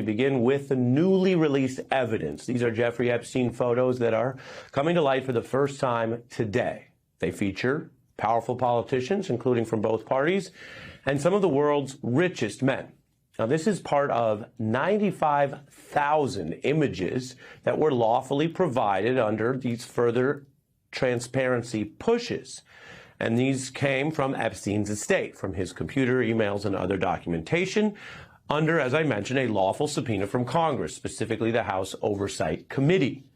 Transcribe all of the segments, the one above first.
begin with the newly released evidence. These are Jeffrey Epstein photos that are coming to light for the first time today. They feature powerful politicians, including from both parties, and some of the world's richest men. Now, this is part of 95,000 images that were lawfully provided under these further transparency pushes. And these came from Epstein's estate, from his computer, emails, and other documentation under, as I mentioned, a lawful subpoena from Congress, specifically the House Oversight Committee.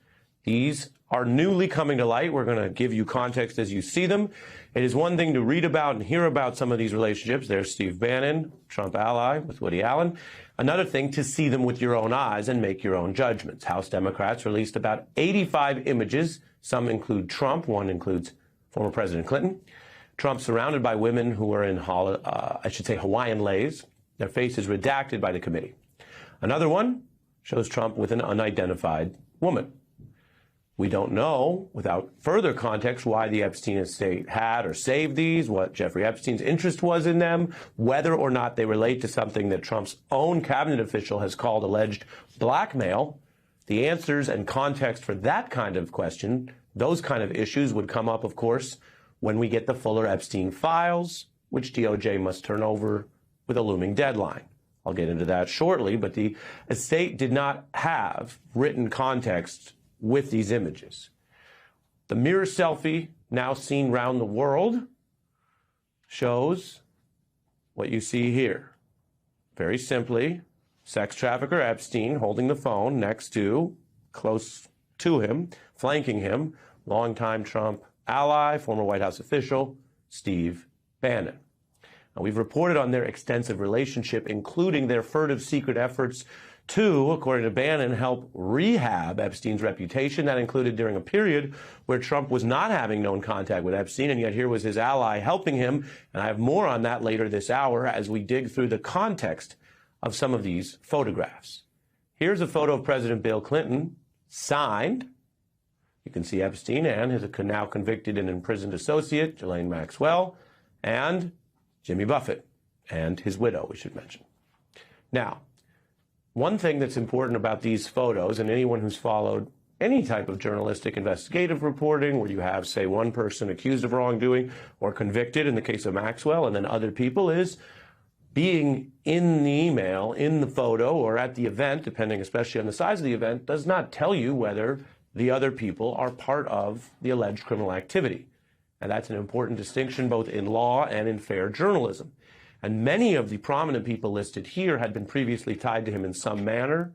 These are newly coming to light. We're going to give you context as you see them. It is one thing to read about and hear about some of these relationships. There's Steve Bannon, Trump ally with Woody Allen. Another thing to see them with your own eyes and make your own judgments. House Democrats released about 85 images. Some include Trump. One includes former President Clinton. Trump surrounded by women who are in, Hawaiian leis. Their faces redacted by the committee. Another one shows Trump with an unidentified woman. We don't know, without further context, why the Epstein estate had or saved these, what Jeffrey Epstein's interest was in them, whether or not they relate to something that Trump's own cabinet official has called alleged blackmail. The answers and context for that kind of question, those kind of issues, would come up, of course, when we get the fuller Epstein files, which DOJ must turn over with a looming deadline. I'll get into that shortly, but the estate did not have written context with these images. The mirror selfie, now seen around the world, shows what you see here. Very simply, sex trafficker Epstein holding the phone next to, close to him, flanking him, longtime Trump ally, former White House official, Steve Bannon. Now, we've reported on their extensive relationship, including their furtive secret efforts to, according to Bannon, help rehab Epstein's reputation. That included during a period where Trump was not having known contact with Epstein, and yet here was his ally helping him. And I have more on that later this hour as we dig through the context of some of these photographs. Here's a photo of President Bill Clinton, signed. You can see Epstein and his now convicted and imprisoned associate, Ghislaine Maxwell, and Jimmy Buffett, and his widow, we should mention. Now, one thing that's important about these photos, and anyone who's followed any type of journalistic investigative reporting where you have, say, one person accused of wrongdoing or convicted in the case of Maxwell and then other people, is being in the email, in the photo, or at the event, depending especially on the size of the event, does not tell you whether the other people are part of the alleged criminal activity. And that's an important distinction both in law and in fair journalism. And many of the prominent people listed here had been previously tied to him in some manner.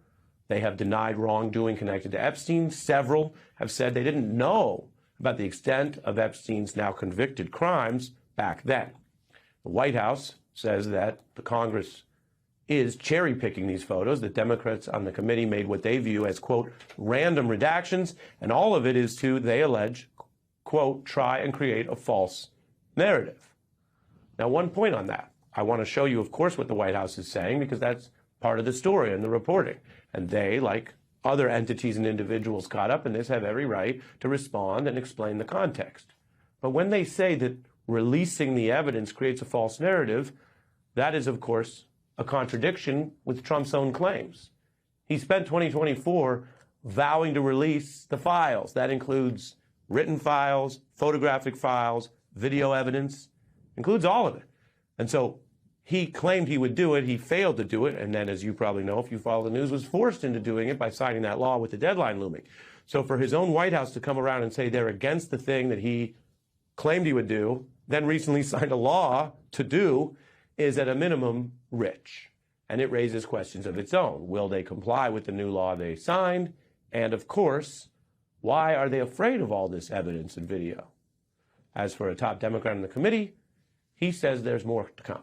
They have denied wrongdoing connected to Epstein. Several have said they didn't know about the extent of Epstein's now convicted crimes back then. The White House says that the Congress is cherry-picking these photos. The Democrats on the committee made what they view as, quote, random redactions, and all of it is to, they allege, quote, try and create a false narrative. Now, one point on that. I want to show you, of course, what the White House is saying, because that's part of the story and the reporting. And they, like other entities and individuals caught up in this, have every right to respond and explain the context. But when they say that releasing the evidence creates a false narrative, that is, of course, a contradiction with Trump's own claims. He spent 2024 vowing to release the files. That includes written files, photographic files, video evidence, includes all of it. And so he claimed he would do it. He failed to do it. And then, as you probably know, if you follow the news, was forced into doing it by signing that law with the deadline looming. So for his own White House to come around and say they're against the thing that he claimed he would do, then recently signed a law to do, is at a minimum rich. And it raises questions of its own. Will they comply with the new law they signed? And of course, why are they afraid of all this evidence and video? As for a top Democrat in the committee, he says there's more to come.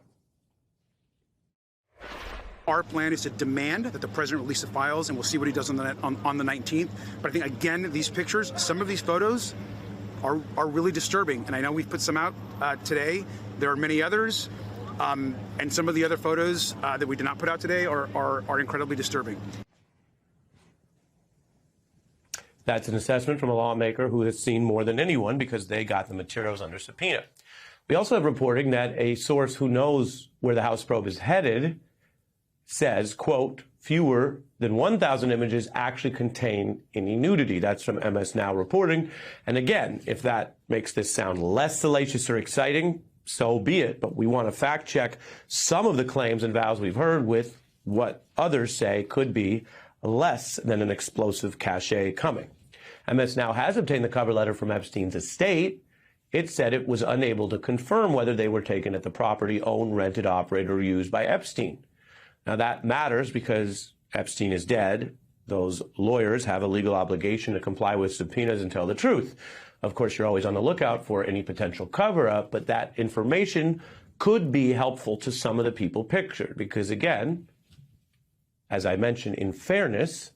Our plan is to demand that the president release the files, and we'll see what he does on the 19th. But I think, again, these pictures, some of these photos are really disturbing. And I know we've put some out today. There are many others. And some of the other photos that we did not put out today are incredibly disturbing. That's an assessment from a lawmaker who has seen more than anyone because they got the materials under subpoena. We also have reporting that a source who knows where the House probe is headed says, quote, fewer than 1,000 images actually contain any nudity. That's from MS Now reporting. And again, if that makes this sound less salacious or exciting, so be it. But we want to fact check some of the claims and vows we've heard with what others say could be less than an explosive cachet coming. MS Now has obtained the cover letter from Epstein's estate. It said it was unable to confirm whether they were taken at the property owned, rented, operated, or used by Epstein. Now that matters because Epstein is dead. Those lawyers have a legal obligation to comply with subpoenas and tell the truth. Of course, you're always on the lookout for any potential cover-up, but that information could be helpful to some of the people pictured because, again, as I mentioned, in fairness,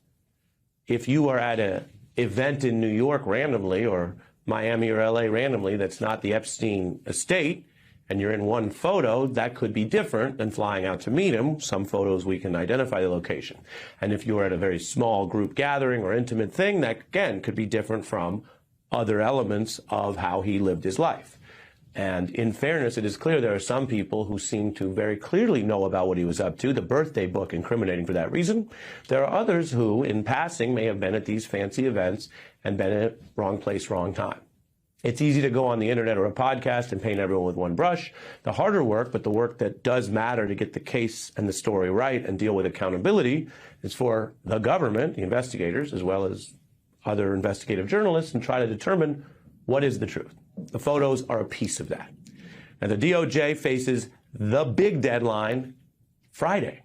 if you are at an event in New York randomly or Miami or LA randomly that's not the Epstein estate, and you're in one photo, that could be different than flying out to meet him. Some photos we can identify the location. And if you're at a very small group gathering or intimate thing, that again could be different from other elements of how he lived his life. And in fairness, it is clear there are some people who seem to very clearly know about what he was up to, the birthday book incriminating for that reason. There are others who, in passing, may have been at these fancy events and been at wrong place, wrong time. It's easy to go on the internet or a podcast and paint everyone with one brush. The harder work, but the work that does matter to get the case and the story right and deal with accountability is for the government, the investigators, as well as other investigative journalists, and try to determine what is the truth. The photos are a piece of that. Now, the DOJ faces the big deadline Friday.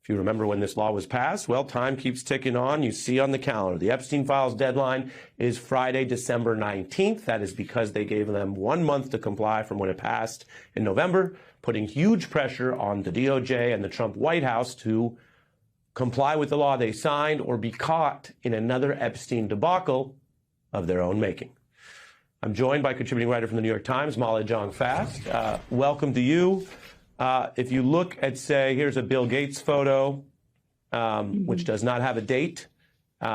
If you remember when this law was passed, well, time keeps ticking on. You see on the calendar, the Epstein Files deadline is Friday, December 19th. That is because they gave them 1 month to comply from when it passed in November, putting huge pressure on the DOJ and the Trump White House to comply with the law they signed or be caught in another Epstein debacle of their own making. I'm joined by contributing writer from the New York Times, Mala Jong Fast. Welcome to you. If you look at, say, here's a Bill Gates photo, which does not have a date.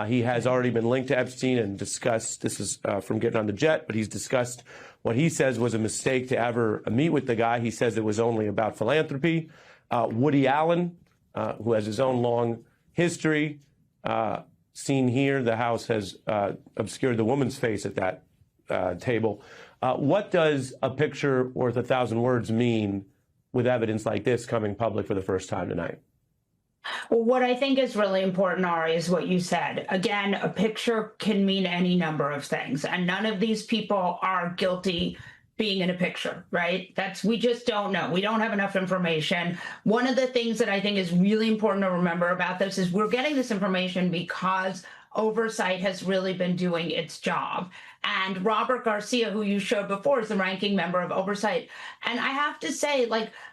He has already been linked to Epstein and discussed, this is from Getting on the Jet, but he's discussed what he says was a mistake to ever meet with the guy. He says it was only about philanthropy. Woody Allen, who has his own long history, seen here. The House has obscured the woman's face at that table. What does a picture worth 1,000 words mean with evidence like this coming public for the first time tonight? Well, what I think is really important, Ari, is what you said. Again, a picture can mean any number of things, and none of these people are guilty being in a picture, right? We just don't know. We don't have enough information. One of the things that I think is really important to remember about this is we're getting this information because oversight has really been doing its job. And Robert Garcia, who you showed before, is the ranking member of oversight. And I have to say,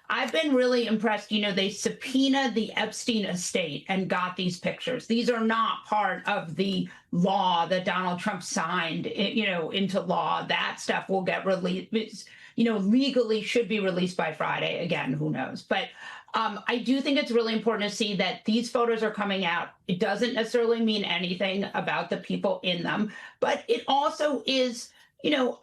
I've been really impressed. They subpoenaed the Epstein estate and got these pictures. These are not part of the law that Donald Trump signed, into law. That stuff will get released, legally should be released by Friday. Again, who knows? But I do think it's really important to see that these photos are coming out. It doesn't necessarily mean anything about the people in them, but it also is,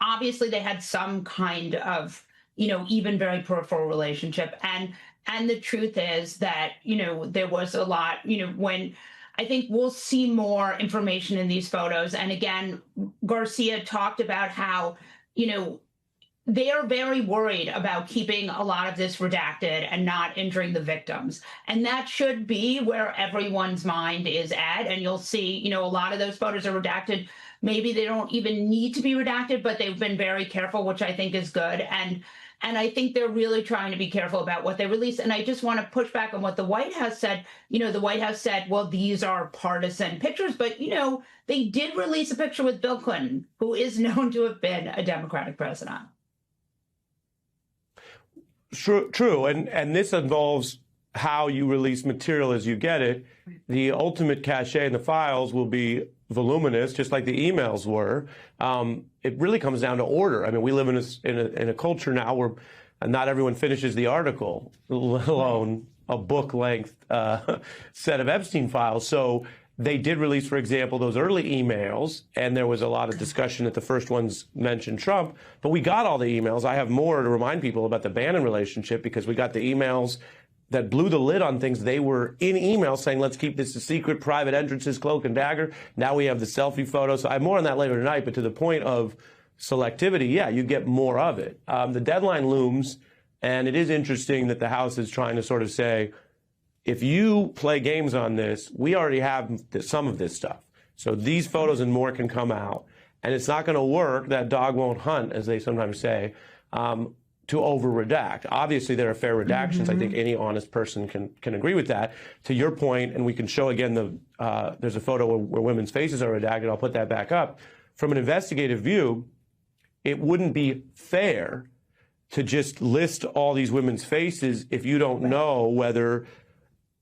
obviously they had some kind of, even very peripheral relationship. And the truth is that, there was a lot, when I think we'll see more information in these photos. And again, Garcia talked about how, they are very worried about keeping a lot of this redacted and not injuring the victims. And that should be where everyone's mind is at. And you'll see, a lot of those photos are redacted. Maybe they don't even need to be redacted, but they've been very careful, which I think is good. And I think they're really trying to be careful about what they release. And I just want to push back on what the White House said. The White House said, well, these are partisan pictures. But, they did release a picture with Bill Clinton, who is known to have been a Democratic president. True. And this involves how you release material as you get it. The ultimate cachet in the files will be voluminous, just like the emails were. It really comes down to order. I mean, we live in a culture now where not everyone finishes the article, let alone a book-length set of Epstein files. So they did release, for example, those early emails, and there was a lot of discussion that the first ones mentioned Trump, but we got all the emails. I have more to remind people about the Bannon relationship because we got the emails that blew the lid on things. They were in email saying, let's keep this a secret, private entrances, cloak and dagger. Now we have the selfie photos. So I have more on that later tonight, but to the point of selectivity, yeah, you get more of it. The deadline looms, and it is interesting that the House is trying to sort of say, if you play games on this, we already have some of this stuff. So these photos and more can come out. And it's not going to work, that dog won't hunt, as they sometimes say, to over-redact. Obviously, there are fair redactions. I think any honest person can agree with that. To your point, and we can show again, there's a photo where women's faces are redacted. I'll put that back up. From an investigative view, it wouldn't be fair to just list all these women's faces if you don't know whether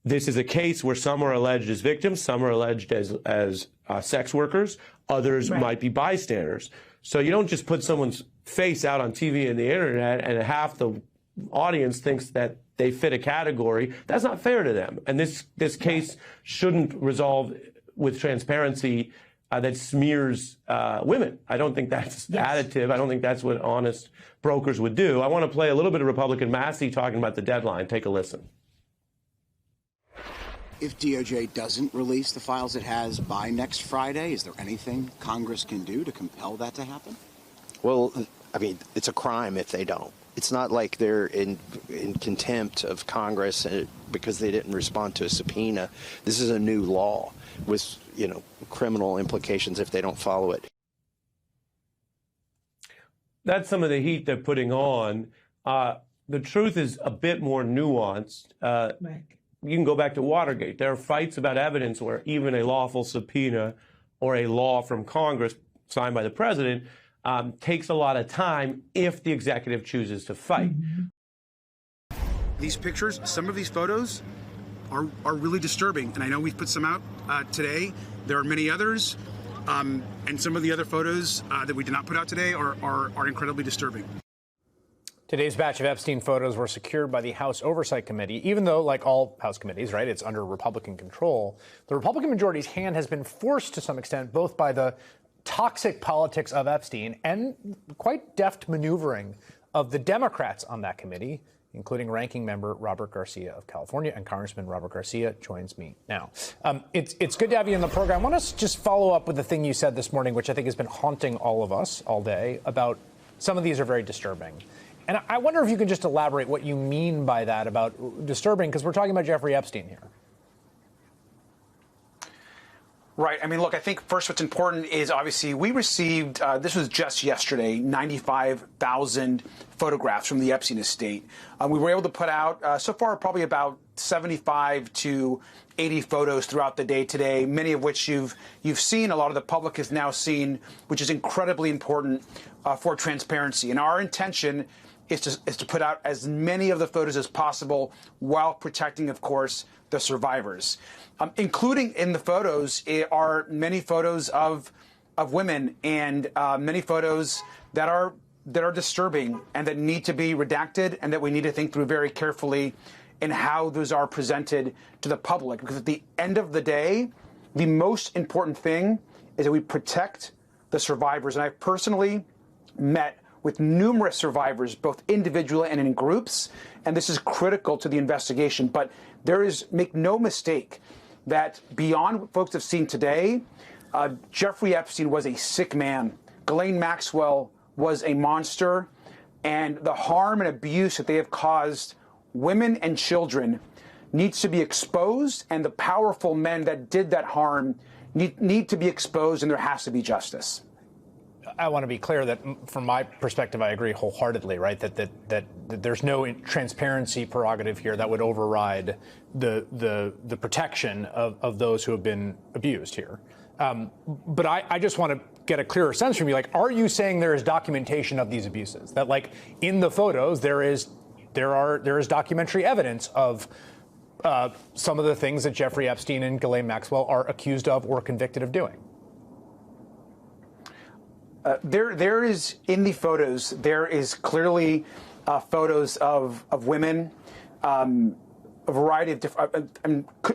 this is a case where some are alleged as victims, some are alleged as sex workers, others might be bystanders. So you don't just put someone's face out on TV and the internet and half the audience thinks that they fit a category. That's not fair to them. And this case shouldn't resolve with transparency that smears women. I don't think that's additive. I don't think that's what honest brokers would do. I want to play a little bit of Republican Massey talking about the deadline. Take a listen. If DOJ doesn't release the files it has by next Friday, is there anything Congress can do to compel that to happen? Well, I mean, it's a crime if they don't. It's not like they're in contempt of Congress because they didn't respond to a subpoena. This is a new law with, criminal implications if they don't follow it. That's some of the heat they're putting on. The truth is a bit more nuanced. You can go back to Watergate. There are fights about evidence where even a lawful subpoena or a law from Congress signed by the president takes a lot of time if the executive chooses to fight. These pictures, some of these photos are really disturbing. And I know we've put some out today. There are many others. And some of the other photos that we did not put out today are incredibly disturbing. Today's batch of Epstein photos were secured by the House Oversight Committee, even though, like all House committees, right, it's under Republican control. The Republican majority's hand has been forced to some extent, both by the toxic politics of Epstein and quite deft maneuvering of the Democrats on that committee, including ranking member Robert Garcia of California. And Congressman Robert Garcia joins me now. It's good to have you in the program. I want to just follow up with the thing you said this morning, which I think has been haunting all of us all day, about some of these are very disturbing. And I wonder if you can just elaborate what you mean by that about disturbing, because we're talking about Jeffrey Epstein here. Right. I mean, look, I think first what's important is obviously we received, this was just yesterday, 95,000 photographs from the Epstein estate. We were able to put out so far probably about 75 to 80 photos throughout the day today, many of which you've seen, a lot of the public has now seen, which is incredibly important for transparency. And our intention is to put out as many of the photos as possible while protecting, of course, the survivors. Including in the photos are many photos of women and many photos that are disturbing and that need to be redacted and that we need to think through very carefully in how those are presented to the public. Because at the end of the day, the most important thing is that we protect the survivors. And I've personally met with numerous survivors, both individually and in groups, and this is critical to the investigation. But make no mistake that beyond what folks have seen today, Jeffrey Epstein was a sick man. Ghislaine Maxwell was a monster, and the harm and abuse that they have caused women and children needs to be exposed, and the powerful men that did that harm need to be exposed, and there has to be justice. I want to be clear that from my perspective, I agree wholeheartedly, right? That there's no transparency prerogative here that would override the protection of those who have been abused here. But I just want to get a clearer sense from you. Like, are you saying there is documentation of these abuses? That, like, in the photos, there is documentary evidence of some of the things that Jeffrey Epstein and Ghislaine Maxwell are accused of or convicted of doing? There is, in the photos, there is clearly photos of women, a variety of different,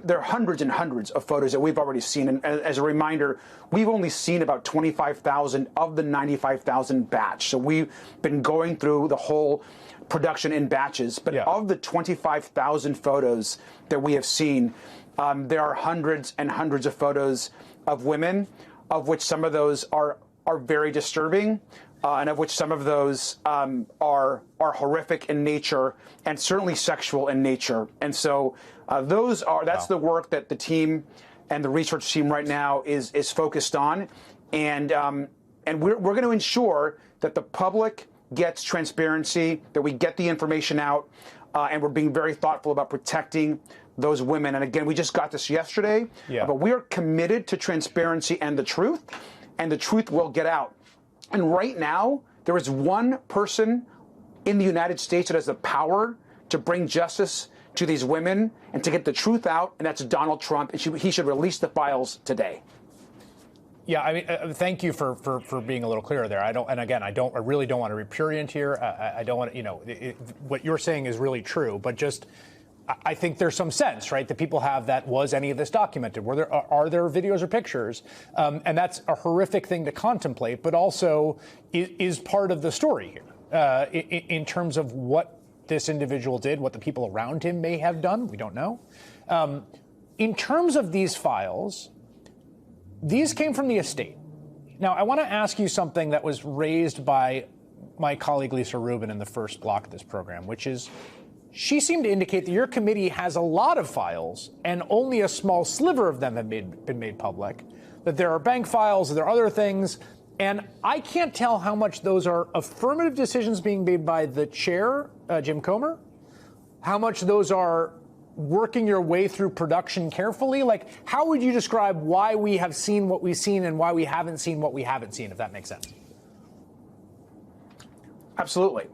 there are hundreds and hundreds of photos that we've already seen. And as a reminder, we've only seen about 25,000 of the 95,000 batch. So we've been going through the whole production in batches. But of the 25,000 photos that we have seen, there are hundreds and hundreds of photos of women, of which some of those are very disturbing. And of which some of those are horrific in nature and certainly sexual in nature. And so that's the work that the team and the research team right now is focused on. And we're going to ensure that the public gets transparency, that we get the information out, and we're being very thoughtful about protecting those women. And again, we just got this yesterday, but we are committed to transparency and the truth will get out. And right now, there is one person in the United States that has the power to bring justice to these women and to get the truth out, and that's Donald Trump. And he should release the files today. Yeah, I mean, thank you for being a little clearer there. I really don't want to repudiate here. I don't want to, what you're saying is really true, but just, I think there's some sense, right, that people have that was any of this documented? Are there videos or pictures? And that's a horrific thing to contemplate, but also is part of the story here in terms of what this individual did, what the people around him may have done. We don't know. In terms of these files, these came from the estate. Now, I want to ask you something that was raised by my colleague Lisa Rubin in the first block of this program, which is, she seemed to indicate that your committee has a lot of files and only a small sliver of them have been made public, that there are bank files, that there are other things, and I can't tell how much those are affirmative decisions being made by the chair, Jim Comer, how much those are working your way through production carefully. Like, how would you describe why we have seen what we've seen and why we haven't seen what we haven't seen, if that makes sense? Absolutely.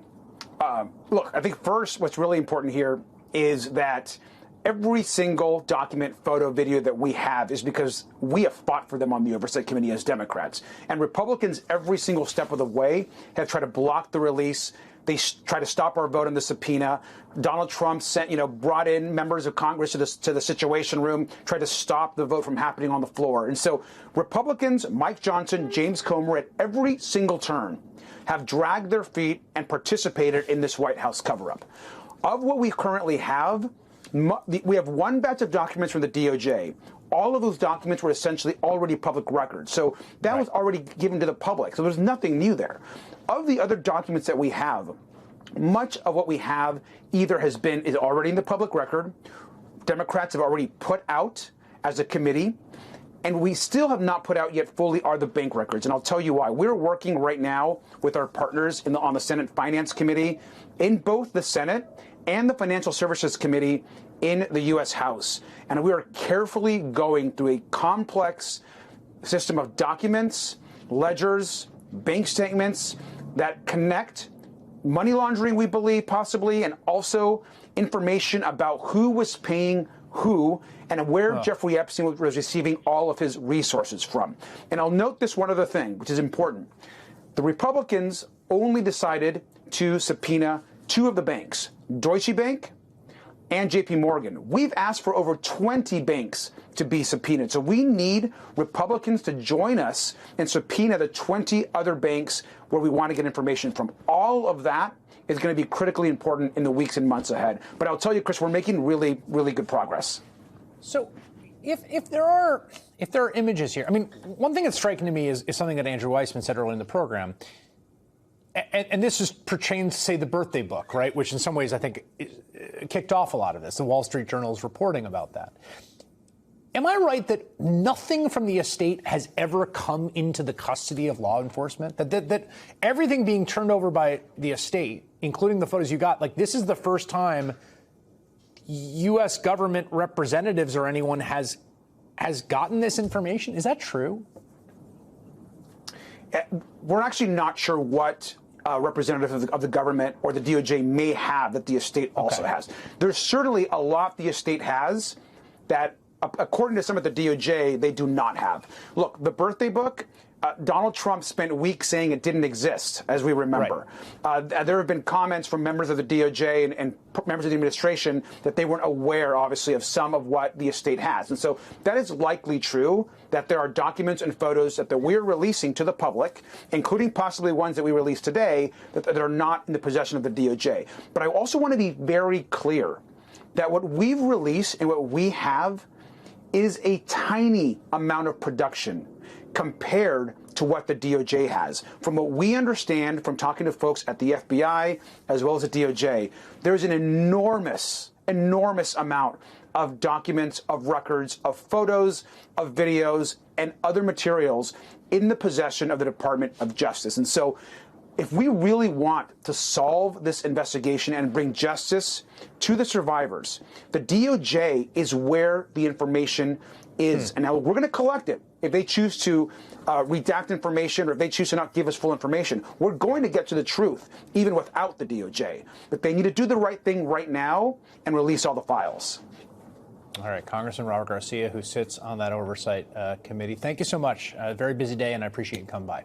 Look, I think first what's really important here is that every single document, photo, video that we have is because we have fought for them on the Oversight Committee as Democrats. And Republicans, every single step of the way, have tried to block the release. They try to stop our vote on the subpoena. Donald Trump brought in members of Congress to the Situation Room, tried to stop the vote from happening on the floor. And so Republicans, Mike Johnson, James Comer, at every single turn have dragged their feet and participated in this White House cover-up. Of what we currently have, we have one batch of documents from the DOJ. All of those documents were essentially already public records. So that was already given to the public. So there's nothing new there. Of the other documents that we have, much of what we have either is already in the public record, Democrats have already put out as a committee, and we still have not put out yet fully are the bank records. And I'll tell you why. We're working right now with our partners on the Senate Finance Committee, in both the Senate and the Financial Services Committee in the U.S. House. And we are carefully going through a complex system of documents, ledgers, bank statements that connect money laundering, we believe, possibly, and also information about who was paying who and where Jeffrey Epstein was receiving all of his resources from. And I'll note this one other thing, which is important. The Republicans only decided to subpoena two of the banks, Deutsche Bank and JP Morgan. We've asked for over 20 banks to be subpoenaed. So we need Republicans to join us and subpoena the 20 other banks where we want to get information from. All of that is going to be critically important in the weeks and months ahead. But I'll tell you, Chris, we're making really, really good progress. So if there are images here, I mean, one thing that's striking to me is something that Andrew Weissman said earlier in the program. And this pertains to, say, the birthday book, right, which in some ways I think kicked off a lot of this. The Wall Street Journal is reporting about that. Am I right that nothing from the estate has ever come into the custody of law enforcement? That everything being turned over by the estate, including the photos you got, like this is the first time U.S. government representatives or anyone has gotten this information? Is that true? We're actually not sure what representatives of the government or the DOJ may have that the estate also has. There's certainly a lot the estate has that according to some at the DOJ, they do not have. Look, the birthday book, Donald Trump spent weeks saying it didn't exist, as we remember. Right. There have been comments from members of the DOJ and members of the administration that they weren't aware, obviously, of some of what the estate has. And so that is likely true, that there are documents and photos that we're releasing to the public, including possibly ones that we released today, that are not in the possession of the DOJ. But I also want to be very clear that what we've released and what we have is a tiny amount of production compared to what the DOJ has. From what we understand from talking to folks at the FBI as well as the DOJ, there's an enormous amount of documents, of records, of photos, of videos, and other materials in the possession of the Department of Justice. And so if we really want to solve this investigation and bring justice to the survivors, the DOJ is where the information is. And now we're going to collect it. If they choose to redact information or if they choose to not give us full information, we're going to get to the truth, even without the DOJ. But they need to do the right thing right now and release all the files. All right, Congressman Robert Garcia, who sits on that oversight committee. Thank you so much. A very busy day, and I appreciate you coming by.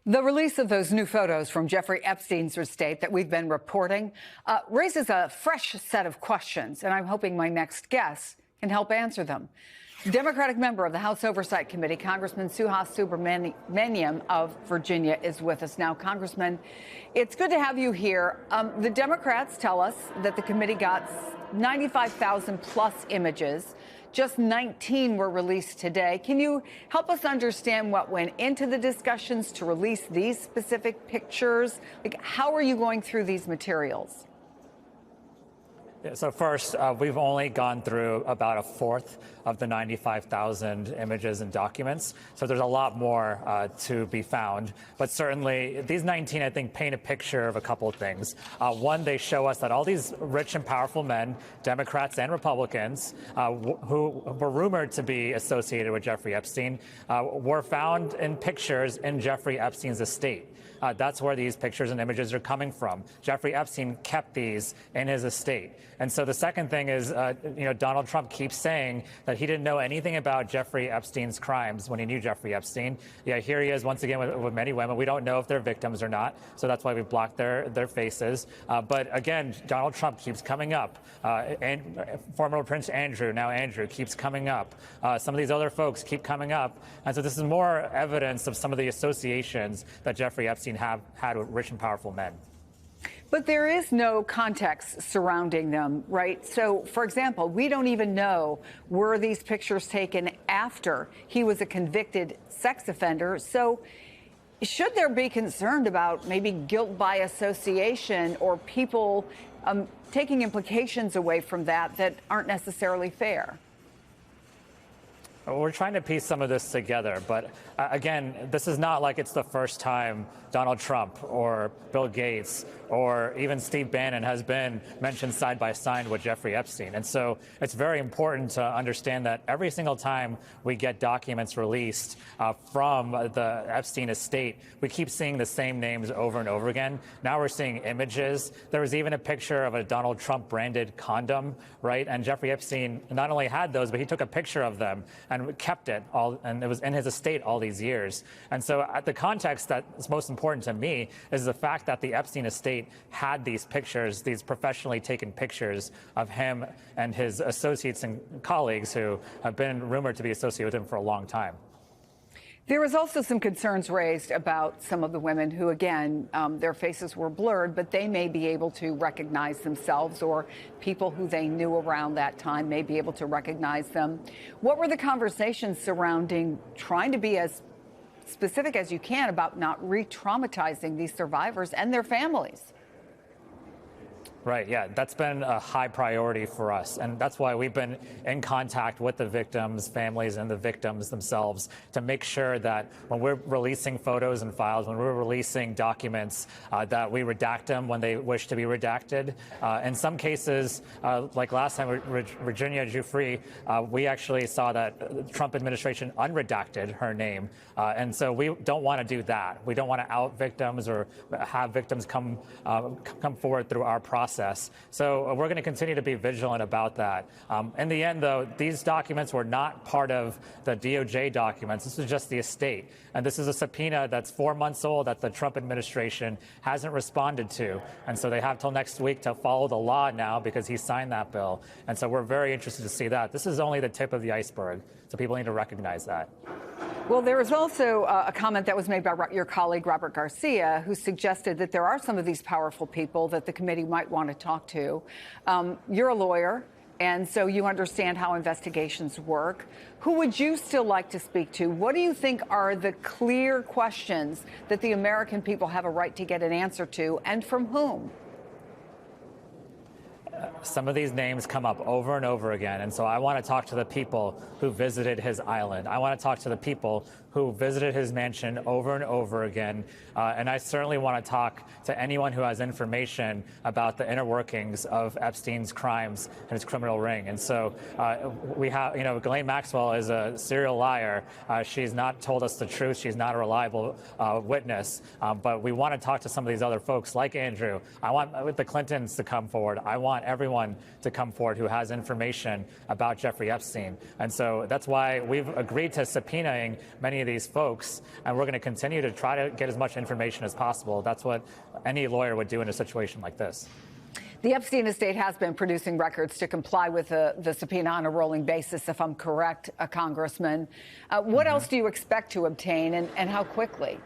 The release of those new photos from Jeffrey Epstein's estate that we've been reporting raises a fresh set of questions, and I'm hoping my next guest can help answer them. Democratic member of the House Oversight Committee, Congressman Suhas Subramaniam of Virginia, is with us now. Congressman, it's good to have you here. The Democrats tell us that the committee got 95,000 plus images. Just 19 were released today. Can you help us understand what went into the discussions to release these specific pictures? Like, how are you going through these materials? Yeah, so first, we've only gone through about a fourth of the 95,000 images and documents. So there's a lot more to be found. But certainly, these 19, I think, paint a picture of a couple of things. One, they show us that all these rich and powerful men, Democrats and Republicans, who were rumored to be associated with Jeffrey Epstein, were found in pictures in Jeffrey Epstein's estate. That's where these pictures and images are coming from. Jeffrey Epstein kept these in his estate. And so the second thing is, Donald Trump keeps saying that he didn't know anything about Jeffrey Epstein's crimes when he knew Jeffrey Epstein. Yeah, here he is once again with many women. We don't know if they're victims or not, so that's why we blocked their faces. But again, Donald Trump keeps coming up. And former Prince Andrew, now Andrew, keeps coming up. Some of these other folks keep coming up. And so this is more evidence of some of the associations that Jeffrey Epstein had with rich and powerful men. But there is no context surrounding them, right? So, for example, we don't even know, were these pictures taken after he was a convicted sex offender? So should there be concerned about maybe guilt by association or people taking implications away from that aren't necessarily fair? We're trying to piece some of this together, but again, this is not like it's the first time Donald Trump or Bill Gates or even Steve Bannon has been mentioned side by side with Jeffrey Epstein. And so it's very important to understand that every single time we get documents released from the Epstein estate, we keep seeing the same names over and over again. Now we're seeing images. There was even a picture of a Donald Trump branded condom, right? And Jeffrey Epstein not only had those, but he took a picture of them and kept it all, and it was in his estate all these years. And so the context that is most important to me is the fact that the Epstein estate had these pictures, these professionally taken pictures of him and his associates and colleagues who have been rumored to be associated with him for a long time. There was also some concerns raised about some of the women who, again, their faces were blurred, but they may be able to recognize themselves, or people who they knew around that time may be able to recognize them. What were the conversations surrounding trying to be as specific as you can about not re-traumatizing these survivors and their families? Right, yeah, that's been a high priority for us. And that's why we've been in contact with the victims' families and the victims themselves to make sure that when we're releasing photos and files, when we're releasing documents, that we redact them when they wish to be redacted. In some cases, like last time with Virginia Giuffre, we actually saw that the Trump administration unredacted her name. And so we don't want to do that. We don't want to out victims or have victims come forward through our process process. So we're going to continue to be vigilant about that. In the end, though, these documents were not part of the DOJ documents. This is just the estate. And this is a subpoena that's 4 months old that the Trump administration hasn't responded to. And so they have till next week to follow the law now because he signed that bill. And so we're very interested to see that. This is only the tip of the iceberg. So people need to recognize that. Well, there was also a comment that was made by your colleague, Robert Garcia, who suggested that there are some of these powerful people that the committee might want to talk to. You're a lawyer, and so you understand how investigations work. Who would you still like to speak to? What do you think are the clear questions that the American people have a right to get an answer to, and from whom? Some of these names come up over and over again. And so I want to talk to the people who visited his island. I want to talk to the people who visited his mansion over and over again. And I certainly want to talk to anyone who has information about the inner workings of Epstein's crimes and his criminal ring. And so we have, Ghislaine Maxwell is a serial liar. She's not told us the truth. She's not a reliable witness. But we want to talk to some of these other folks like Andrew. I want the Clintons to come forward. I want everyone to come forward who has information about Jeffrey Epstein. And so that's why we've agreed to subpoenaing many of these folks, and we're going to continue to try to get as much information as possible. That's what any lawyer would do in a situation like this. The Epstein estate has been producing records to comply with the subpoena on a rolling basis, if I'm correct, Congressman. What else do you expect to obtain, and how quickly?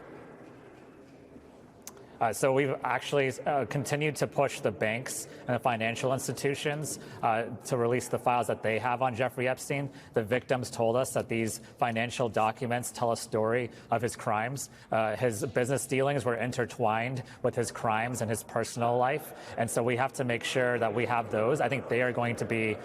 So we've actually continued to push the banks and the financial institutions to release the files that they have on Jeffrey Epstein. The victims told us that these financial documents tell a story of his crimes. His business dealings were intertwined with his crimes and his personal life. And so we have to make sure that we have those. I think they are going to be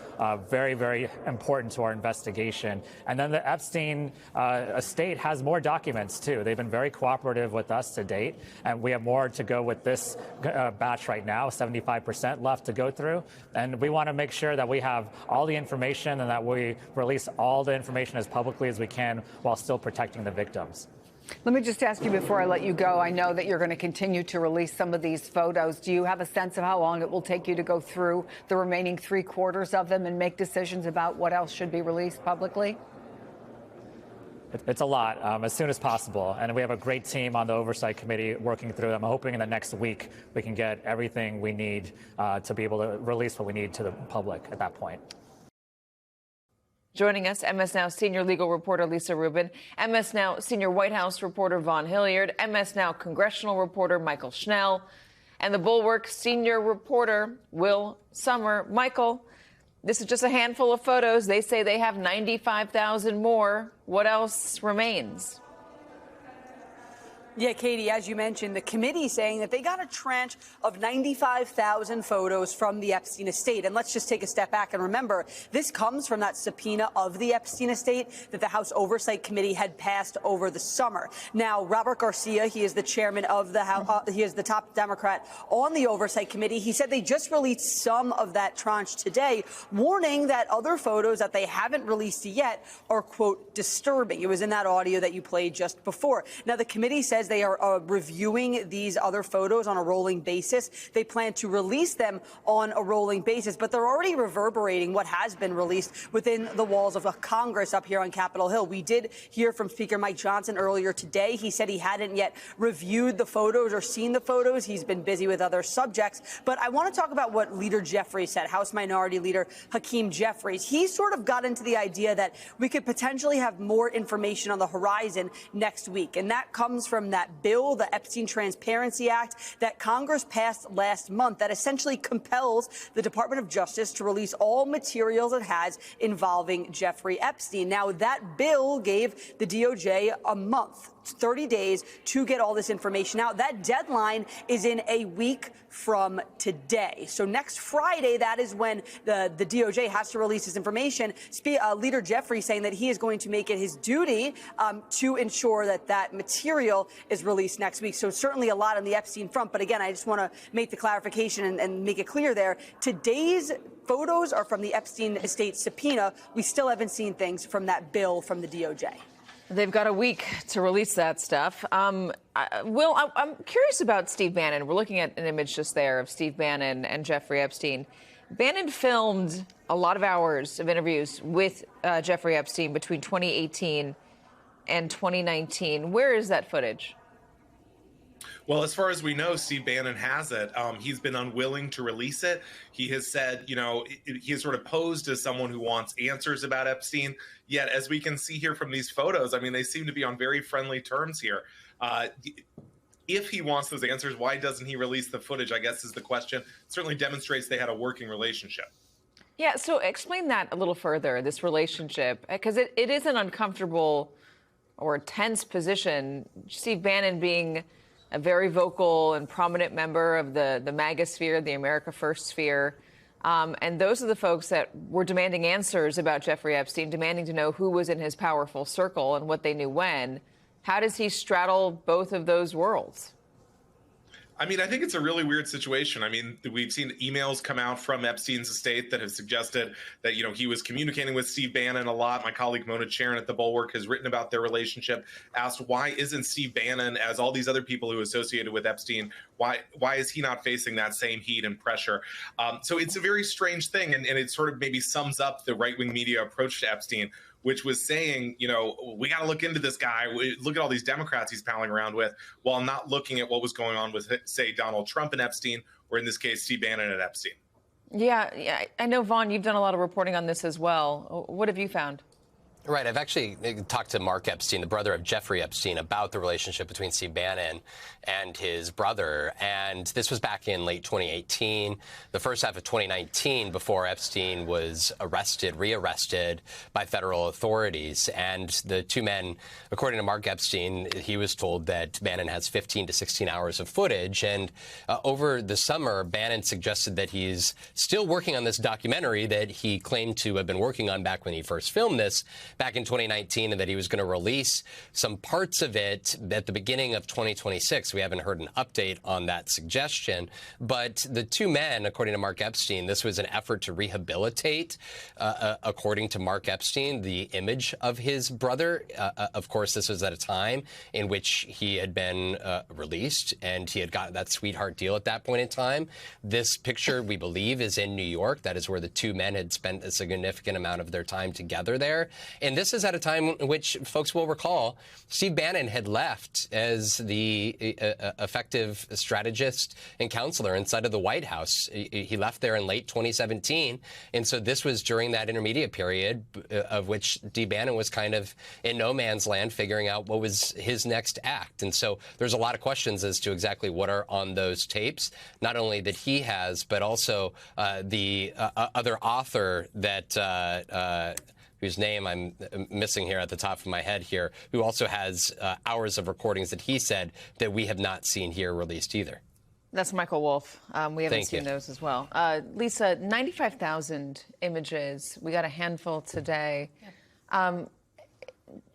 very, very important to our investigation. And then the Epstein estate has more documents, too. They've been very cooperative with us to date, and we have more to go with this batch right now, 75% left to go through. And we want to make sure that we have all the information and that we release all the information as publicly as we can while still protecting the victims. Let me just ask you before I let you go, I know that you're going to continue to release some of these photos. Do you have a sense of how long it will take you to go through the remaining 3/4 of them and make decisions about what else should be released publicly? It's a lot, as soon as possible. And we have a great team on the Oversight Committee working through them. I'm hoping in the next week we can get everything we need to be able to release what we need to the public at that point. Joining us, MS Now senior legal reporter Lisa Rubin, MS Now senior White House reporter Vaughn Hilliard, MS Now congressional reporter Michael Schnell, and the Bulwark senior reporter Will Sommer. Michael, this is just a handful of photos. They say they have 95,000 more. What else remains? Yeah, Katie, as you mentioned, the committee saying that they got a tranche of 95,000 photos from the Epstein estate. And let's just take a step back and remember, this comes from that subpoena of the Epstein estate that the House Oversight Committee had passed over the summer. Now, Robert Garcia, he is the chairman of the House, he is the top Democrat on the Oversight Committee. He said they just released some of that tranche today, warning that other photos that they haven't released yet are, quote, disturbing. It was in that audio that you played just before. Now, the committee says they are reviewing these other photos on a rolling basis. They plan to release them on a rolling basis, but they're already reverberating what has been released within the walls of Congress up here on Capitol Hill. We did hear from Speaker Mike Johnson earlier today. He said he hadn't yet reviewed the photos or seen the photos. He's been busy with other subjects. But I want to talk about what Leader Jeffries said, House Minority Leader Hakeem Jeffries. He sort of got into the idea that we could potentially have more information on the horizon next week. And that comes from that bill, the Epstein Transparency Act, that Congress passed last month that essentially compels the Department of Justice to release all materials it has involving Jeffrey Epstein. Now, that bill gave the DOJ a month, 30 days to get all this information out. That deadline is in a week from today. So next Friday, that is when the DOJ has to release this information. Leader Jeffries saying that he is going to make it his duty to ensure that that material is released next week. So certainly a lot on the Epstein front. But again, I just want to make the clarification and make it clear there. Today's photos are from the Epstein estate subpoena. We still haven't seen things from that bill from the DOJ. They've got a week to release that stuff. Will, I'm curious about Steve Bannon. We're looking at an image just there of Steve Bannon and Jeffrey Epstein. Bannon filmed a lot of hours of interviews with Jeffrey Epstein between 2018 and 2019. Where is that footage? Well, as far as we know, Steve Bannon has it. He's been unwilling to release it. He has said, he has sort of posed as someone who wants answers about Epstein. Yet, as we can see here from these photos, I mean, they seem to be on very friendly terms here. If he wants those answers, why doesn't he release the footage, I guess is the question. It certainly demonstrates they had a working relationship. Yeah, so explain that a little further, this relationship, because it is an uncomfortable or tense position. Steve Bannon being a very vocal and prominent member of the MAGA sphere, the America First sphere. And those are the folks that were demanding answers about Jeffrey Epstein, demanding to know who was in his powerful circle and what they knew when. How does he straddle both of those worlds? I mean, I think it's a really weird situation. I mean, we've seen emails come out from Epstein's estate that have suggested that, he was communicating with Steve Bannon a lot. My colleague Mona Charen at The Bulwark has written about their relationship, asked why isn't Steve Bannon, as all these other people who associated with Epstein, why is he not facing that same heat and pressure? So it's a very strange thing, and it sort of maybe sums up the right-wing media approach to Epstein, which was saying, we got to look into this guy. Look at all these Democrats he's palling around with, while not looking at what was going on with, say, Donald Trump and Epstein, or in this case, Steve Bannon and Epstein. Yeah. I know, Vaughn, you've done a lot of reporting on this as well. What have you found? Right. I've actually talked to Mark Epstein, the brother of Jeffrey Epstein, about the relationship between Steve Bannon and his brother. And this was back in late 2018, the first half of 2019, before Epstein was rearrested by federal authorities. And the two men, according to Mark Epstein, he was told that Bannon has 15 to 16 hours of footage. And over the summer, Bannon suggested that he's still working on this documentary that he claimed to have been working on back when he first filmed this back in 2019, and that he was going to release some parts of it at the beginning of 2026. We haven't heard an update on that suggestion. But the two men, according to Mark Epstein, this was an effort to rehabilitate, according to Mark Epstein, the image of his brother. Of course, this was at a time in which he had been released, and he had gotten that sweetheart deal at that point in time. This picture, we believe, is in New York. That is where the two men had spent a significant amount of their time together there. And this is at a time in which folks will recall Steve Bannon had left as the effective strategist and counselor inside of the White House. He left there in late 2017. And so this was during that intermediate period of which Steve Bannon was kind of in no man's land, figuring out what was his next act. And so there's a lot of questions as to exactly what are on those tapes, not only that he has, but also the other author that whose name I'm missing here at the top of my head here, who also has hours of recordings that he said that we have not seen here released either. That's Michael Wolff. We haven't seen those as well. Lisa, 95,000 images. We got a handful today. Yep.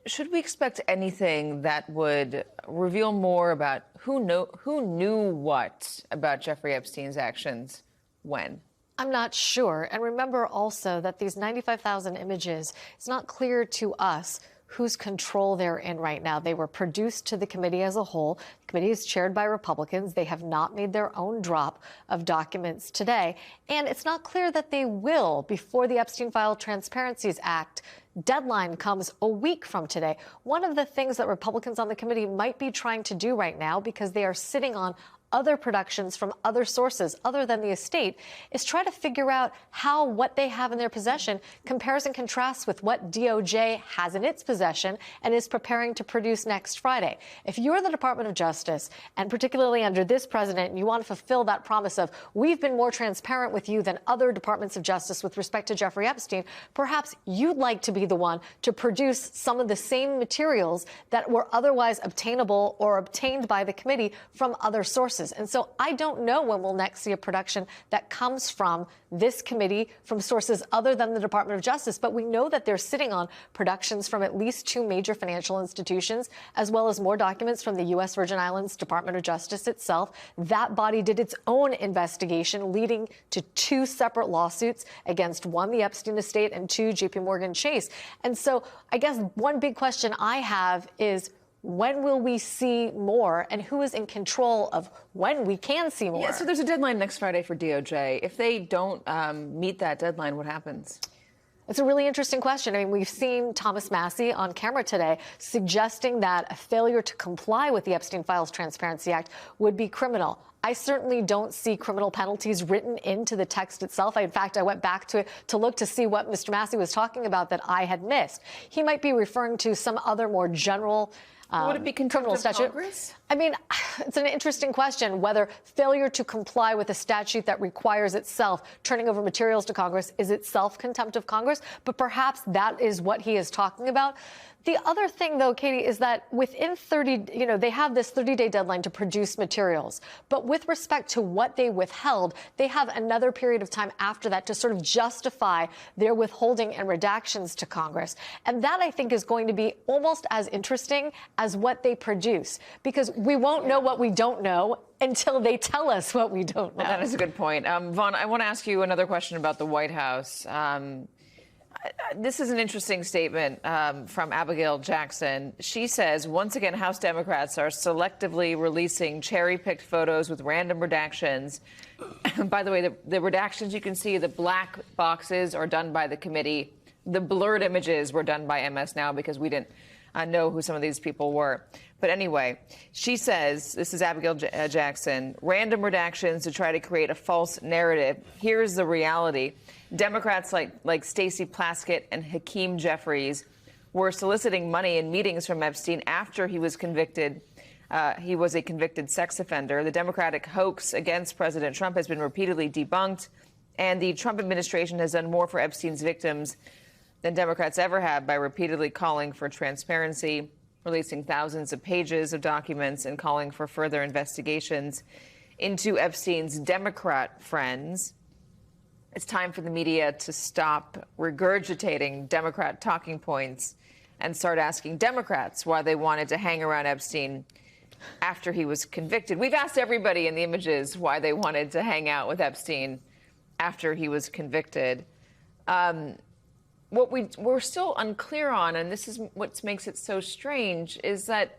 Should we expect anything that would reveal more about who knew what about Jeffrey Epstein's actions when? I'm not sure. And remember also that these 95,000 images, it's not clear to us whose control they're in right now. They were produced to the committee as a whole. The committee is chaired by Republicans. They have not made their own drop of documents today. And it's not clear that they will before the Epstein File Transparencies Act deadline comes a week from today. One of the things that Republicans on the committee might be trying to do right now, because they are sitting on other productions from other sources other than the estate, is try to figure out how what they have in their possession compares and contrasts with what DOJ has in its possession and is preparing to produce next Friday. If you're the Department of Justice, and particularly under this president, and you want to fulfill that promise of we've been more transparent with you than other departments of justice with respect to Jeffrey Epstein, perhaps you'd like to be the one to produce some of the same materials that were otherwise obtainable or obtained by the committee from other sources. sources. And so I don't know when we'll next see a production that comes from this committee, from sources other than the Department of Justice. But we know that they're sitting on productions from at least 2 major financial institutions, as well as more documents from the U.S. Virgin Islands Department of Justice itself. That body did its own investigation, leading to 2 separate lawsuits against 1, the Epstein estate, and 2, JP Morgan Chase. And so I guess one big question I have is, when will we see more, and who is in control of when we can see more? Yeah, so there's a deadline next Friday for DOJ. If they don't meet that deadline, what happens? It's a really interesting question. I mean, we've seen Thomas Massie on camera today suggesting that a failure to comply with the Epstein Files Transparency Act would be criminal. I certainly don't see criminal penalties written into the text itself. In fact, I went back to it to look to see what Mr. Massie was talking about that I had missed. He might be referring to some other more general would it be contempt criminal of statute? Congress? I mean, it's an interesting question whether failure to comply with a statute that requires itself turning over materials to Congress is itself contempt of Congress. But perhaps that is what he is talking about. The other thing, though, Katie, is that within 30, they have this 30-day deadline to produce materials. But with respect to what they withheld, they have another period of time after that to sort of justify their withholding and redactions to Congress. And that, I think, is going to be almost as interesting as what they produce, because we won't know what we don't know until they tell us what we don't know. Well, that is a good point. Vaughn, I want to ask you another question about the White House. This is an interesting statement from Abigail Jackson. She says, once again, House Democrats are selectively releasing cherry-picked photos with random redactions. By the way, the redactions you can see, the black boxes are done by the committee. The blurred images were done by MS Now because we didn't know who some of these people were. But anyway, she says, this is Abigail Jackson, random redactions to try to create a false narrative. Here's the reality. Democrats like Stacey Plaskett and Hakeem Jeffries were soliciting money in meetings from Epstein after he was convicted. He was a convicted sex offender. The Democratic hoax against President Trump has been repeatedly debunked, and the Trump administration has done more for Epstein's victims than Democrats ever have by repeatedly calling for transparency, releasing thousands of pages of documents, and calling for further investigations into Epstein's Democrat friends. It's time for the media to stop regurgitating Democrat talking points and start asking Democrats why they wanted to hang around Epstein after he was convicted. We've asked everybody in the images why they wanted to hang out with Epstein after he was convicted. What we're still unclear on, and this is what makes it so strange, is that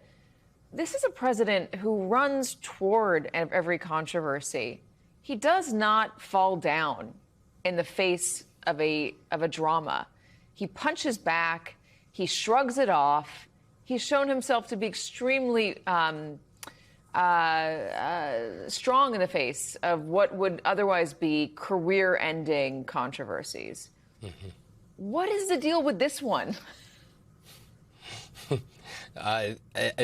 this is a president who runs toward every controversy. He does not fall down in the face of a drama. He punches back. He shrugs it off. He's shown himself to be extremely strong in the face of what would otherwise be career-ending controversies. Mm-hmm. What is the deal with this one?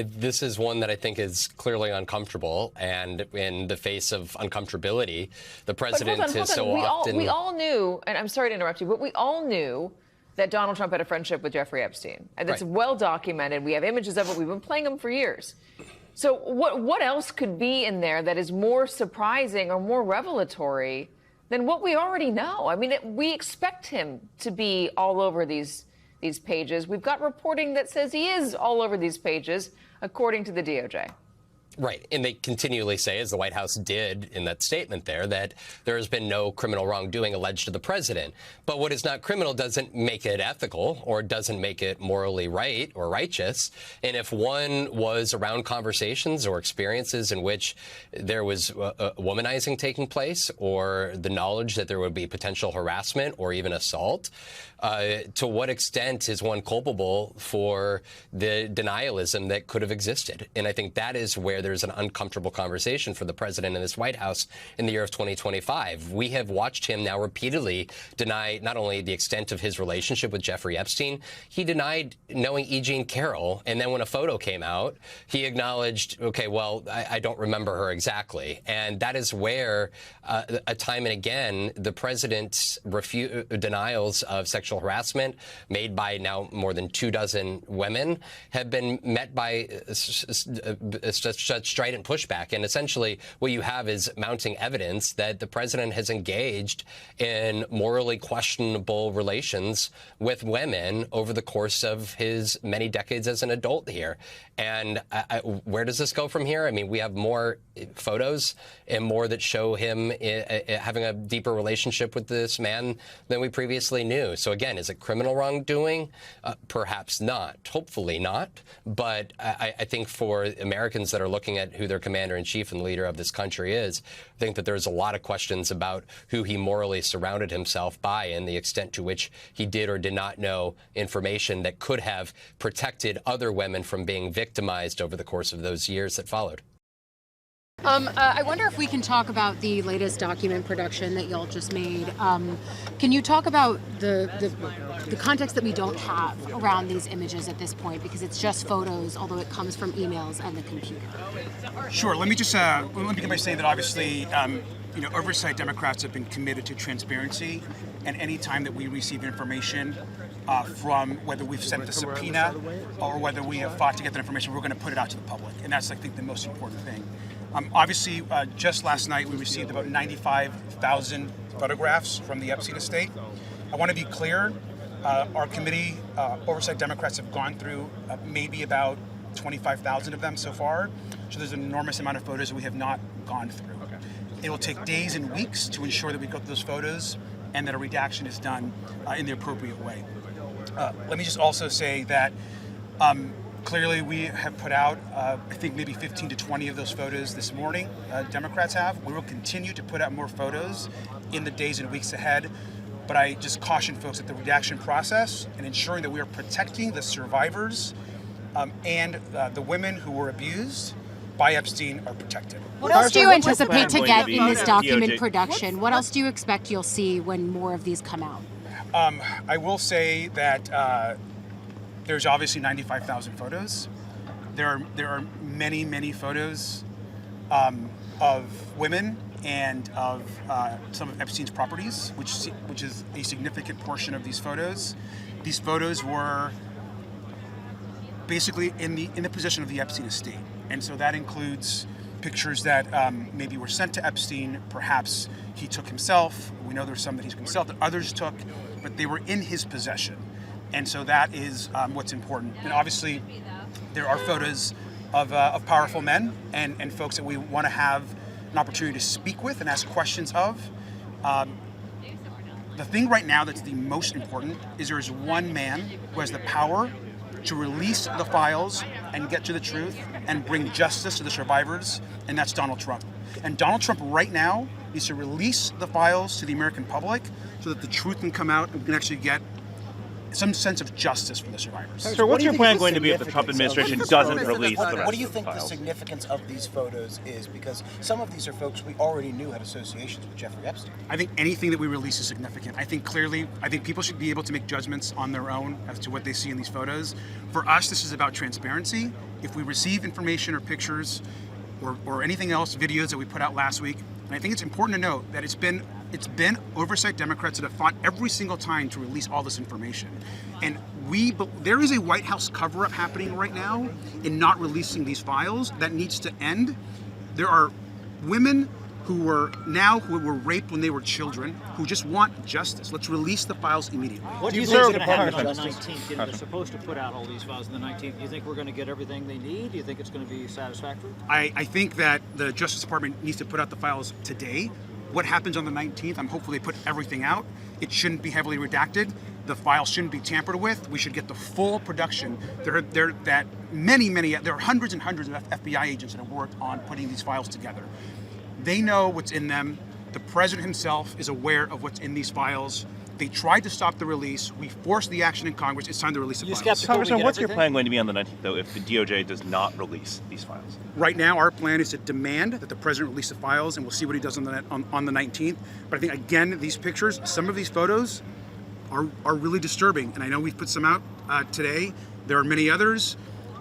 This is one that I think is clearly uncomfortable, and in the face of uncomfortability, the president is so often. We all knew, and I'm sorry to interrupt you, but we all knew that Donald Trump had a friendship with Jeffrey Epstein, and that's well documented. We have images of it. We've been playing them for years. So what else could be in there that is more surprising or more revelatory than what we already know? I mean, we expect him to be all over these pages. We've got reporting that says he is all over these pages, according to the DOJ. Right. And they continually say, as the White House did in that statement there, that there has been no criminal wrongdoing alleged to the president. But what is not criminal doesn't make it ethical or doesn't make it morally right or righteous. And if one was around conversations or experiences in which there was womanizing taking place, or the knowledge that there would be potential harassment or even assault, to what extent is one culpable for the denialism that could have existed? And I think that is where there's an uncomfortable conversation for the president and this White House in the year of 2025. We have watched him now repeatedly deny not only the extent of his relationship with Jeffrey Epstein, he denied knowing E. Jean Carroll. And then when a photo came out, he acknowledged, okay, well, I don't remember her exactly. And that is where, time and again, the president's denials of sexual harassment made by now more than 24 women have been met by such such strident pushback. And essentially what you have is mounting evidence that the president has engaged in morally questionable relations with women over the course of his many decades as an adult here. And where does this go from here? I mean, we have more photos and more that show him having a deeper relationship with this man than we previously knew. So again, is it criminal wrongdoing? Perhaps not. Hopefully not. But I think for Americans that are looking at who their commander-in-chief and leader of this country is, I think that there's a lot of questions about who he morally surrounded himself by and the extent to which he did or did not know information that could have protected other women from being victimized over the course of those years that followed. I wonder if we can talk about the latest document production that y'all just made. Can you talk about the context that we don't have around these images at this point, because it's just photos, although it comes from emails and the computer? Sure. Let me begin by saying that obviously, oversight Democrats have been committed to transparency, and any time that we receive information from whether we've sent the subpoena or whether we have fought to get that information, we're going to put it out to the public, and that's, I think, the most important thing. Obviously, just last night we received about 95,000 photographs from the Epstein estate. I want to be clear, our committee, Oversight Democrats, have gone through maybe about 25,000 of them so far, so there's an enormous amount of photos that we have not gone through. It will take days and weeks to ensure that we go through those photos and that a redaction is done in the appropriate way. Let me just also say that clearly, we have put out, I think, maybe 15 to 20 of those photos this morning. Democrats have. We will continue to put out more photos in the days and weeks ahead. But I just caution folks that the redaction process and ensuring that we are protecting the survivors and the women who were abused by Epstein are protected. What else do you anticipate to get in this document production? What else do you expect you'll see when more of these come out? I will say that there's obviously 95,000 photos. There are many, many photos of women and of some of Epstein's properties, which is a significant portion of these photos. These photos were basically in the possession of the Epstein estate, and so that includes pictures that maybe were sent to Epstein. Perhaps he took himself. We know there's some that he took himself that others took, but they were in his possession. And so that is what's important. And obviously, there are photos of powerful men and folks that we want to have an opportunity to speak with and ask questions of. The thing right now that's the most important is there is one man who has the power to release the files and get to the truth and bring justice to the survivors, and that's Donald Trump. And Donald Trump right now needs to release the files to the American public so that the truth can come out and we can actually get some sense of justice for the survivors. So what's your plan going to be if the Trump administration doesn't release the rest of the files? What do you think the significance of these photos is? Because some of these are folks we already knew had associations with Jeffrey Epstein. I think anything that we release is significant. I think people should be able to make judgments on their own as to what they see in these photos. For us, this is about transparency. If we receive information or pictures or anything else, videos that we put out last week, and I think it's important to note that it's been Oversight Democrats that have fought every single time to release all this information. And there is a White House cover-up happening right now in not releasing these files that needs to end. There are women who were raped when they were children who just want justice. Let's release the files immediately. What do you think is going to happen on the 19th? They're supposed to put out all these files on the 19th. Do you think we're going to get everything they need? Do you think it's going to be satisfactory? I think that the Justice Department needs to put out the files today. What happens on the 19th, I'm hopeful they put everything out. It shouldn't be heavily redacted. The files shouldn't be tampered with. We should get the full production. There are hundreds and hundreds of FBI agents that have worked on putting these files together. They know what's in them. The president himself is aware of what's in these files. They tried to stop the release. We forced the action in Congress. It's time to release the files. Congressman, what's your plan going to be on the 19th, though, if the DOJ does not release these files? Right now, our plan is to demand that the president release the files, and we'll see what he does on the 19th. But I think, again, these pictures, some of these photos are really disturbing. And I know we've put some out today. There are many others.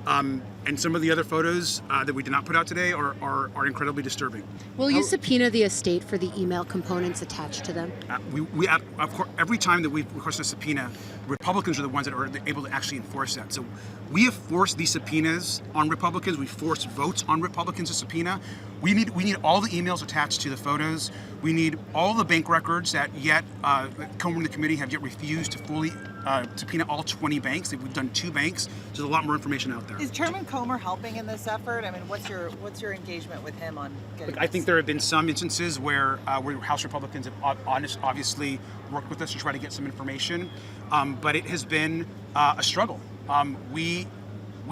And some of the other photos that we did not put out today are incredibly disturbing. Will you subpoena the estate for the email components attached to them? We of course, every time that we've requested a subpoena, Republicans are the ones that are able to actually enforce that. So we have forced these subpoenas on Republicans. We forced votes on Republicans to subpoena. We need all the emails attached to the photos. We need all the bank records that yet Comer and the committee have yet refused to fully subpoena all 20 banks. We've done 2 banks. So there's a lot more information out there. Is Chairman Comer helping in this effort? I mean, what's your engagement with him on getting Look, I think there have been some instances where House Republicans have obviously worked with us to try to get some information, but it has been a struggle. We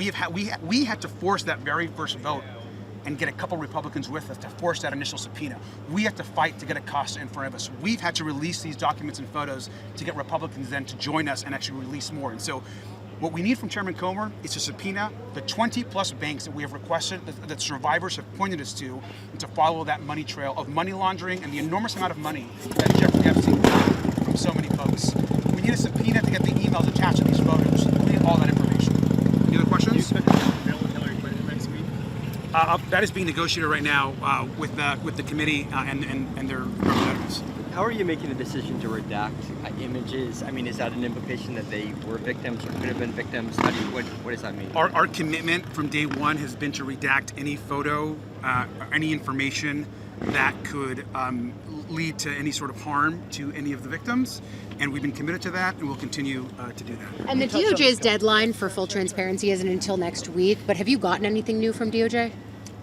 had to force that very first vote and get a couple Republicans with us to force that initial subpoena. We have to fight to get Acosta in front of us. We've had to release these documents and photos to get Republicans then to join us and actually release more. And so what we need from Chairman Comer is to subpoena the 20 plus banks that we have requested, that survivors have pointed us to, and to follow that money trail of money laundering and the enormous amount of money that Jeffrey Epstein got from so many folks. We need a subpoena to get the emails attached to these photos. We need all that information. Any other questions? That is being negotiated right now with the committee and their representatives. How are you making the decision to redact images? I mean, is that an implication that they were victims or could have been victims? What does that mean? Our commitment from day one has been to redact any photo, any information that could lead to any sort of harm to any of the victims. And we've been committed to that, and we'll continue to do that. And the DOJ's deadline for full transparency isn't until next week, but have you gotten anything new from DOJ?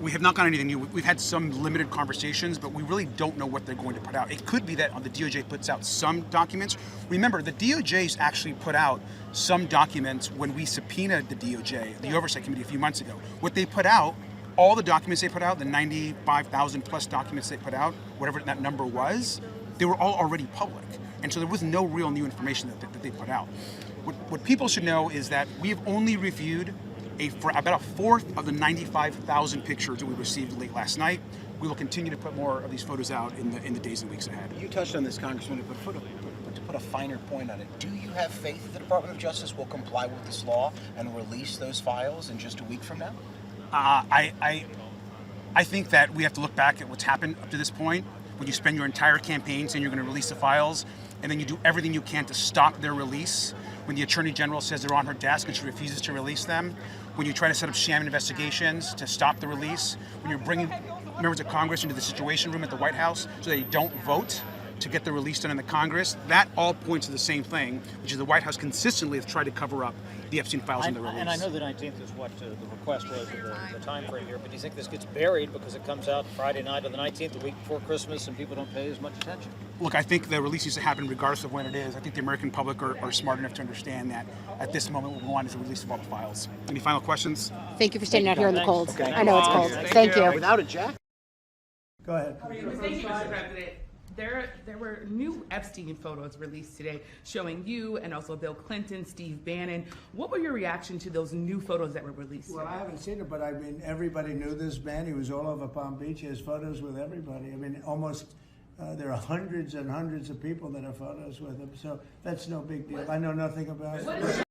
We have not gotten anything new. We've had some limited conversations, but we really don't know what they're going to put out. It could be that the DOJ puts out some documents. Remember, the DOJ's actually put out some documents when we subpoenaed the DOJ, the Oversight Committee, a few months ago. What they put out, all the documents they put out, the 95,000 plus documents they put out, whatever that number was, they were all already public. And so there was no real new information that they put out. What people should know is that we have only reviewed about a fourth of the 95,000 pictures that we received late last night. We will continue to put more of these photos out in the days and weeks ahead. You touched on this, Congressman, but to put a finer point on it, do you have faith that the Department of Justice will comply with this law and release those files in just a week from now? I think that we have to look back at what's happened up to this point. When you spend your entire campaign saying you're going to release the files, and then you do everything you can to stop their release. When the Attorney General says they're on her desk and she refuses to release them. When you try to set up sham investigations to stop the release. When you're bringing members of Congress into the Situation Room at the White House so they don't vote to get the release done in the Congress. That all points to the same thing, which is the White House consistently has tried to cover up the Epstein files and the release. And I know the 19th is what the request was, the time frame here, but do you think this gets buried because it comes out Friday night of the 19th, the week before Christmas, and people don't pay as much attention? Look, I think the release needs to happen regardless of when it is. I think the American public are smart enough to understand that at this moment what we want is the release of all the files. Any final questions? Thank you for staying out here in the cold. Okay. I know it's cold. Thank you. Without a jacket. Go ahead. Thank you, Mr. President. There were new Epstein photos released today showing you and also Bill Clinton, Steve Bannon. What were your reaction to those new photos that were released today? Well, I haven't seen it, but I mean, everybody knew this man. He was all over Palm Beach. He has photos with everybody. I mean, almost there are hundreds and hundreds of people that have photos with him. So that's no big deal. I know nothing about it.